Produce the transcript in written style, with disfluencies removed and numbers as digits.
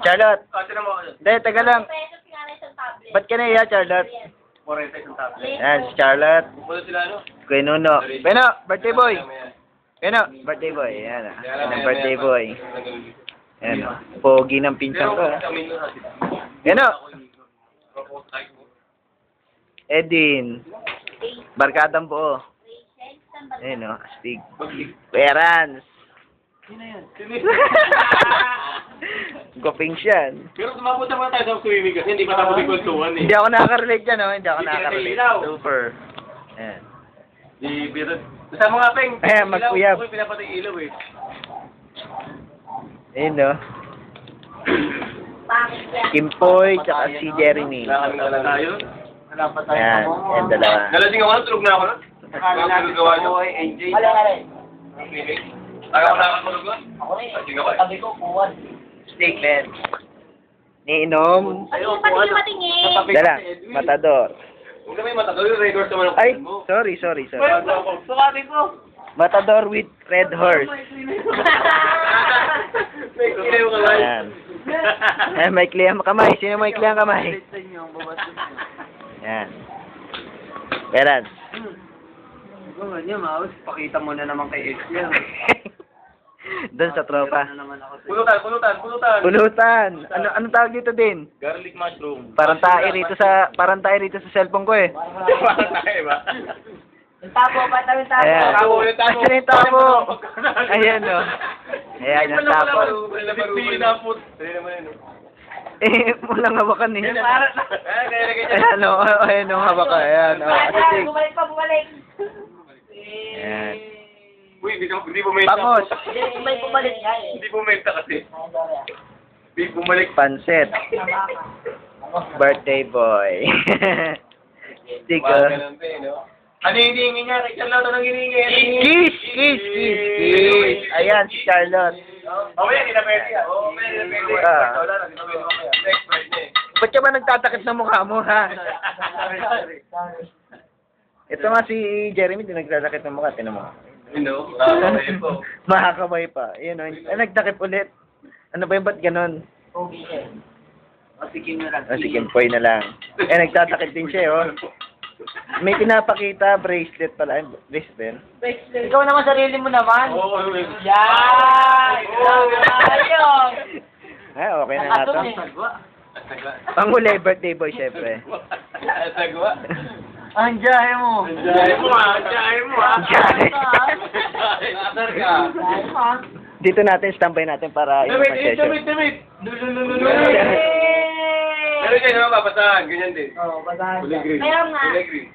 Charlotte. Tinan mo. Hindi, taga lang. pesos nga na isang tablet. Ba't ka naiya, Charlotte? 40 isang tablet. Yan, si Charlotte. Pupunta sila, ano? Kuya Nuno. Beno, birthday boy. Beno, birthday boy. Yan ah. Yan ang birthday boy. Yan ah. Pogi ng pinsan ko. Beno. Edwin. Barkadang buo. Ayun o, astig. Perans. Goping siyan. Pero tumapunta pa tayo sa swimming kasi hindi pa tapos yung kwentuhan eh. Hindi ako nakaka-relate dyan, no? Hindi ako nakaka-relate. Super. Ayan. Di, pero, sa mga peng, Ayan, magkuyab. Ako yung pinapatay ilaw eh. Ayun, no? Kimpoy, tsaka si Jeremy. Wala kami na tayo. Ayan, yan dalawa. Nalasing ako, tulog na ako na. Gawa nyo. Taga ko nakakatulog na. Lasing ako eh. Steak, man. Niinom. Ayaw, pati yung matingin. Dala, matador. Huwag na may matagaw yung red horse naman ang Ay, kusin mo. sorry. Sukatin ko. Matador with red horse. May kilaw ka lang. Ayan. Eh, may kliyang kamay. Sino may kliyang kamay? Ayan. Perans. Gawin niya, Maus. Pakita mo na naman kay X yan. Doon sa tropa. Pulutan. Pulutan. Ano tawag dito din? Garlic mushroom. Parang tayo rito sa cellphone ko eh. Parang tayo ba? Ayan. Tabo. Asan yung tabo? Ayan o. Ayan yung tabo. Eh, walang hawakan eh. Ayan o. Ayan o, hawakan. Ayan o. Astig. Bumalik. Ayan. Uy, hindi bumenta. Bangos. May bumalik nga eh. Hindi bumenta kasi. Hindi bumalik. Pansit. Birthday boy. Stick o. Ano yung hiningi niya? Kay Charlotte, anong hiningi? Kiss. Ayan, si Charlotte. Oh, yan, hindi na pwede yan. Oh, hindi na pwede. Wala na, hindi na pwede mamaya. Next birthday. Ba't ka ba nagtatakip ng mukha mo, ha? Ito nga si Jeremy, di nagtatakip ng mukha. Tinan mo. No, nakakawin po. Makakamay pa. Yun o. Nagtakip ulit. Ano ba yung ba't ganon? Pasikin na lang. O, si Kimpoy na lang. Eh, nagtatakip din siya, oh. May pinapakita, bracelet pala. Ay, bracelet. Ikaw naman sarili mo naman. Oo, Yan! Ayun! Ay, okay na nga to. Panghuli, birthday boy, syempre. Sagwa. Ang jahe mo. Jahe mo ah. Jahe. Asar ka. Dito natin, standby natin para yung session. Damit. Pero dyan naman papasahan, ganyan din. Oo, basahan Kulay green. Meron nga. Kulay green.